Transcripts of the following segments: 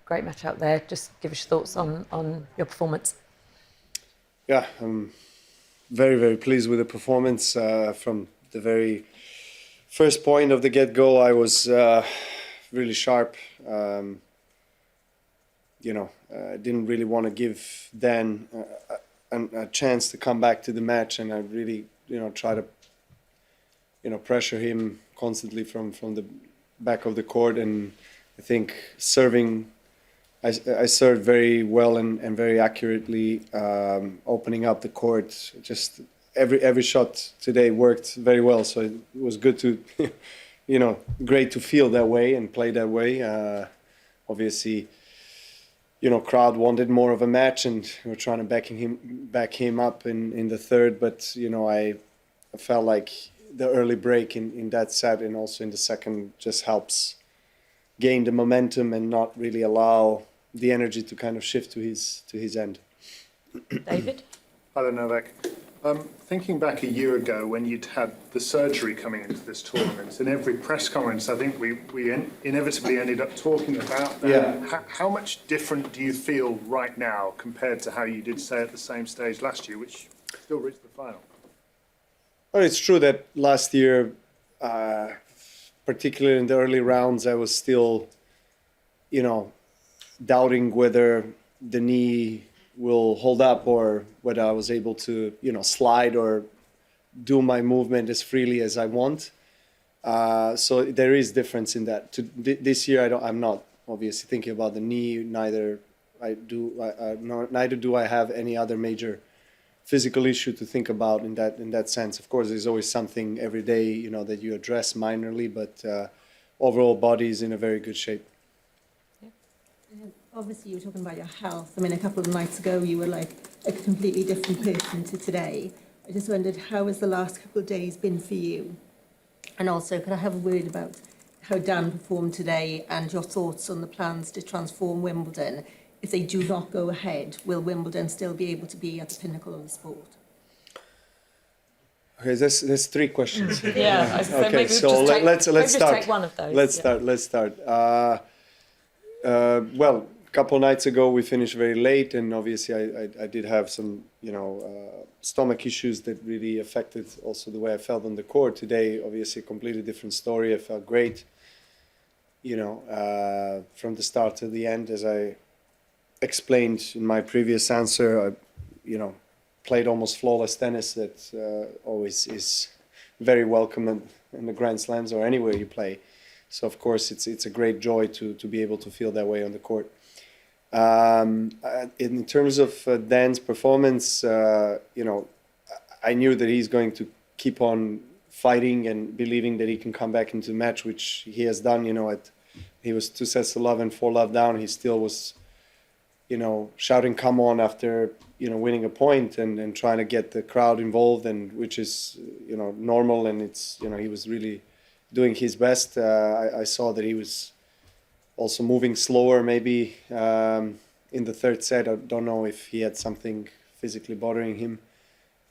great match out there. Just give us your thoughts on your performance. Yeah, I'm very, very pleased with the performance. From the very first point of the get-go, I was really sharp. Didn't really want to give Dan a chance to come back to the match, and I really, try to, pressure him constantly from the back of the court. And I think serving, I served very well and very accurately, opening up the court. Just every shot today worked very well, so it was good to, great to feel that way and play that way. Obviously, crowd wanted more of a match, and we're trying to back him up in the third. But I felt like the early break in that set and also in the second just helps gain the momentum and not really allow the energy to kind of shift to his end. David? Hi there, Novak. Thinking back a year ago when you'd had the surgery coming into this tournament, in every press conference, I think we inevitably ended up talking about that. Yeah. How much different do you feel right now compared to how you did, say, at the same stage last year, which still reached the final? Well, it's true that last year, particularly in the early rounds, I was still, doubting whether the knee will hold up or whether I was able to, slide or do my movement as freely as I want. So there is difference in that. This year, I'm not obviously thinking about the knee. Neither do I have any other major physical issue to think about in that sense. Of course, there's always something every day, that you address minorly, but overall body is in a very good shape. Obviously, you were talking about your health. I mean, a couple of nights ago, you were like a completely different person to today. I just wondered, how has the last couple of days been for you? And also, could I have a word about how Dan performed today and your thoughts on the plans to transform Wimbledon? If they do not go ahead, will Wimbledon still be able to be at the pinnacle of the sport? Okay, there's three questions. Yeah. Okay, so let's start. Take one of those. Let's start. Well, a couple of nights ago we finished very late, and obviously I did have some stomach issues that really affected also the way I felt on the court. Today, obviously, a completely different story. I felt great, from the start to the end. As I explained in my previous answer, I played almost flawless tennis. That always is very welcome in the Grand Slams or anywhere you play. So of course it's a great joy to be able to feel that way on the court. In terms of Dan's performance, I knew that he's going to keep on fighting and believing that he can come back into the match, which he has done. He was 2-0 and 4-love down. He still was, shouting "come on" after winning a point and trying to get the crowd involved, and which is normal, and it's he was really doing his best. I saw that he was also moving slower maybe in the third set. I don't know if he had something physically bothering him,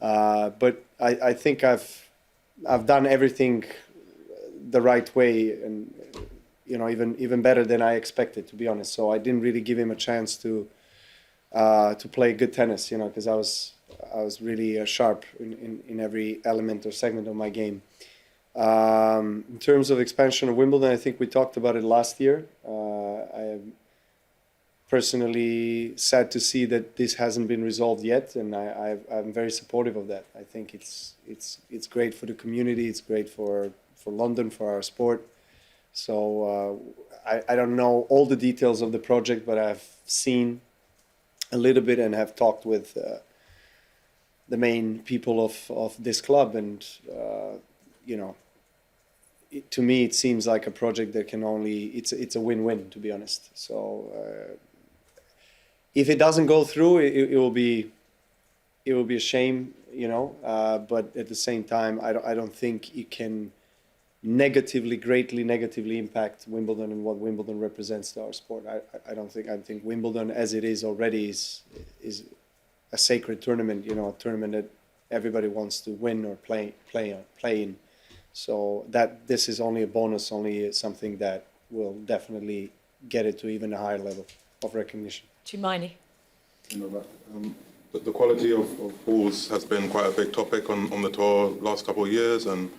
but I think I've done everything the right way, and even better than I expected, to be honest. So I didn't really give him a chance to play good tennis, because I was really sharp in every element or segment of my game. In terms of expansion of Wimbledon, I think we talked about it last year. I am personally sad to see that this hasn't been resolved yet, and I'm very supportive of that. I think it's great for the community. It's great for London, for our sport. So I don't know all the details of the project, but I've seen a little bit and have talked with the main people of this club, and to me it seems like a project that can only it's a win-win, to be honest. So if it doesn't go through, it will be a shame, but at the same time I don't think it can greatly negatively impact Wimbledon and what Wimbledon represents to our sport. I think Wimbledon as it is already is a sacred tournament, a tournament that everybody wants to win or play in. So that this is only a bonus, only something that will definitely get it to even a higher level of recognition. Tumaini. The quality of balls has been quite a big topic on the tour last couple of years, and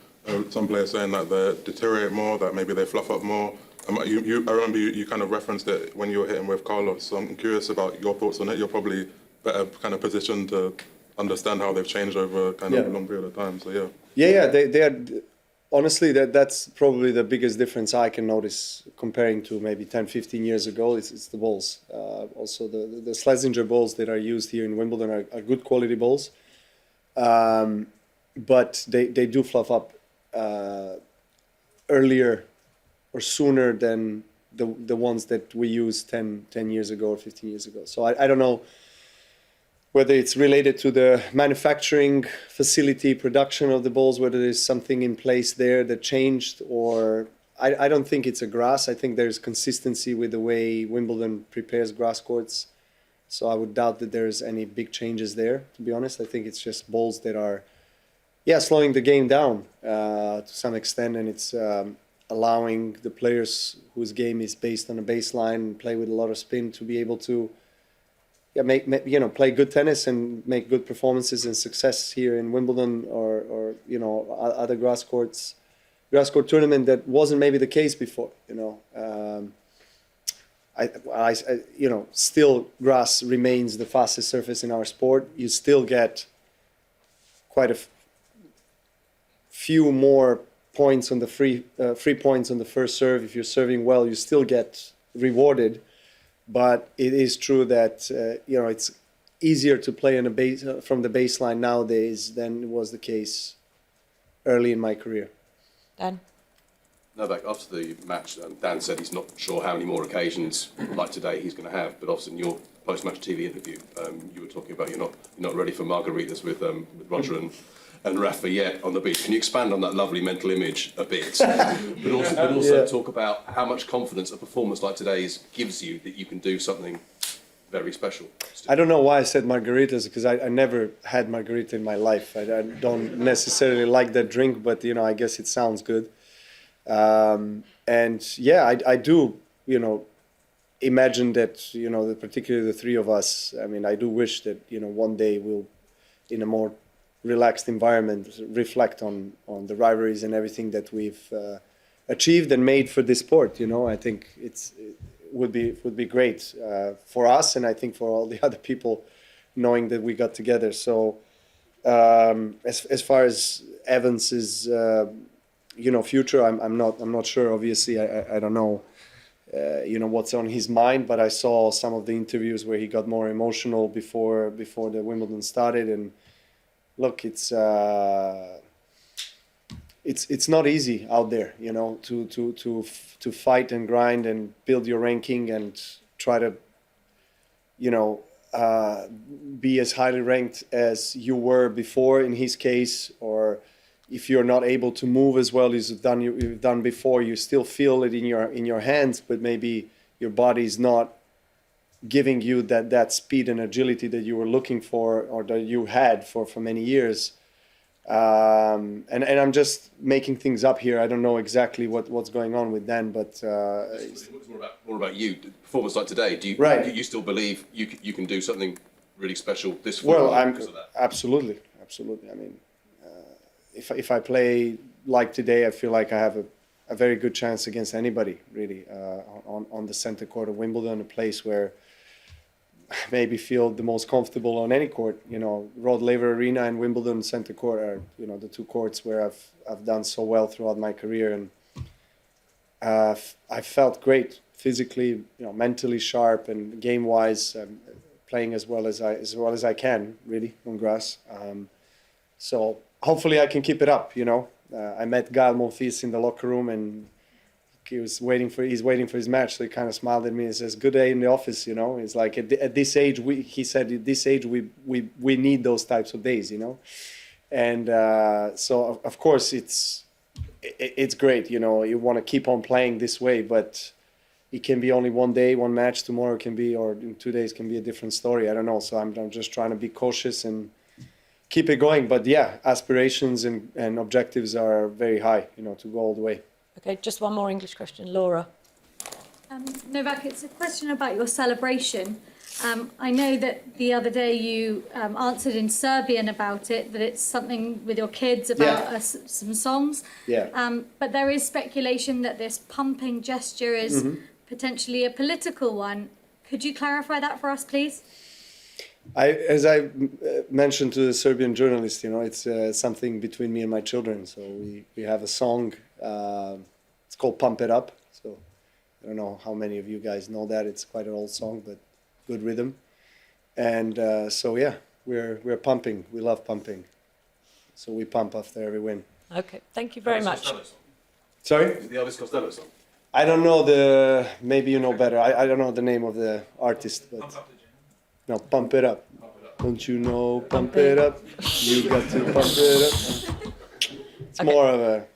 some players saying that they deteriorate more, that maybe they fluff up more. I remember you kind of referenced it when you were hitting with Carlos, so I'm curious about your thoughts on it. You're probably better kind of positioned to understand how they've changed over kind of a long period of time, so yeah. Yeah, they are. Honestly, that's probably the biggest difference I can notice comparing to maybe 10, 15 years ago. It's the balls. Also, the Schlesinger balls that are used here in Wimbledon are good quality balls, but they do fluff up earlier or sooner than the ones that we used 10 years ago or 15 years ago. So I don't know whether it's related to the manufacturing facility, production of the balls, whether there's something in place there that changed, or I don't think it's a grass. I think there's consistency with the way Wimbledon prepares grass courts. So I would doubt that there's any big changes there, to be honest. I think it's just balls that are, slowing the game down to some extent, and it's allowing the players whose game is based on a baseline and play with a lot of spin to be able to play good tennis and make good performances and success here in Wimbledon or other grass court tournament that wasn't maybe the case before. Still grass remains the fastest surface in our sport. You still get quite a few more points on the free points on the first serve. If you're serving well, you still get rewarded. But it is true that it's easier to play on from the baseline nowadays than it was the case early in my career. Dan? Novak, after the match, Dan said he's not sure how many more occasions like today he's going to have. But also in your post-match TV interview, you were talking about you're not ready for margaritas with Roger and Rafa yet on the beach. Can you expand on that lovely mental image a bit? but also talk about how much confidence a performance like today's gives you that you can do something very special. I don't know why I said margaritas, because I never had margarita in my life. I don't necessarily like that drink, but I guess it sounds good. I do imagine that particularly the three of us. I mean, I do wish that one day we'll, in a more relaxed environment, reflect on the rivalries and everything that we've achieved and made for this sport. I think it would be great for us, and I think for all the other people, knowing that we got together. So as far as Evans's future, I'm not sure. Obviously, I don't know what's on his mind, but I saw some of the interviews where he got more emotional before the Wimbledon started. And look, it's not easy out there, to fight and grind and build your ranking and try to, be as highly ranked as you were before in his case, or if you're not able to move as well as you've done before, you still feel it in your hands, but maybe your body's not giving you that speed and agility that you were looking for or that you had for many years. And I'm just making things up here. I don't know exactly what's going on with Dan, but it's more about you. Performance like today, do you still believe you can do something really special this fall because of that? Absolutely. I mean, if I play like today, I feel like I have a very good chance against anybody, really, on the center court of Wimbledon, a place where I maybe feel the most comfortable on any court. Rod Laver Arena and Wimbledon center court are, the two courts where I've done so well throughout my career, and I felt great physically, mentally sharp, and game-wise, playing as well as I can, really, on grass. So hopefully I can keep it up. I met Gael Monfils in the locker room, and he's waiting for his match. So he kind of smiled at me and says, "Good day in the office." It's like at this age, he said, at this age we need those types of days. And so of course it's great. You want to keep on playing this way, but it can be only one day, one match. Tomorrow can be, or in 2 days can be a different story. I don't know. So I'm just trying to be cautious and keep it going. But yeah, aspirations and objectives are very high, to go all the way. Okay, just one more English question. Laura. Novak, it's a question about your celebration. I know that the other day you answered in Serbian about it, that it's something with your kids about Yeah. some songs. Yeah. But there is speculation that this pumping gesture is potentially a political one. Could you clarify that for us, please? As I mentioned to the Serbian journalist, it's something between me and my children. So we have a song. It's called "Pump It Up." So I don't know how many of you guys know that. It's quite an old song, but good rhythm. And so yeah, we're pumping. We love pumping. So we pump after every win. Okay, thank you very much. Sorry? Is it the Elvis Costello song? I don't know maybe you know better. I don't know the name of the artist, but no, pump it up. Don't you know, pump it up. You got to pump it up. It's more of a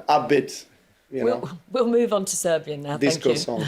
upbeat, We'll move on to Serbian now. disco Thank you. song.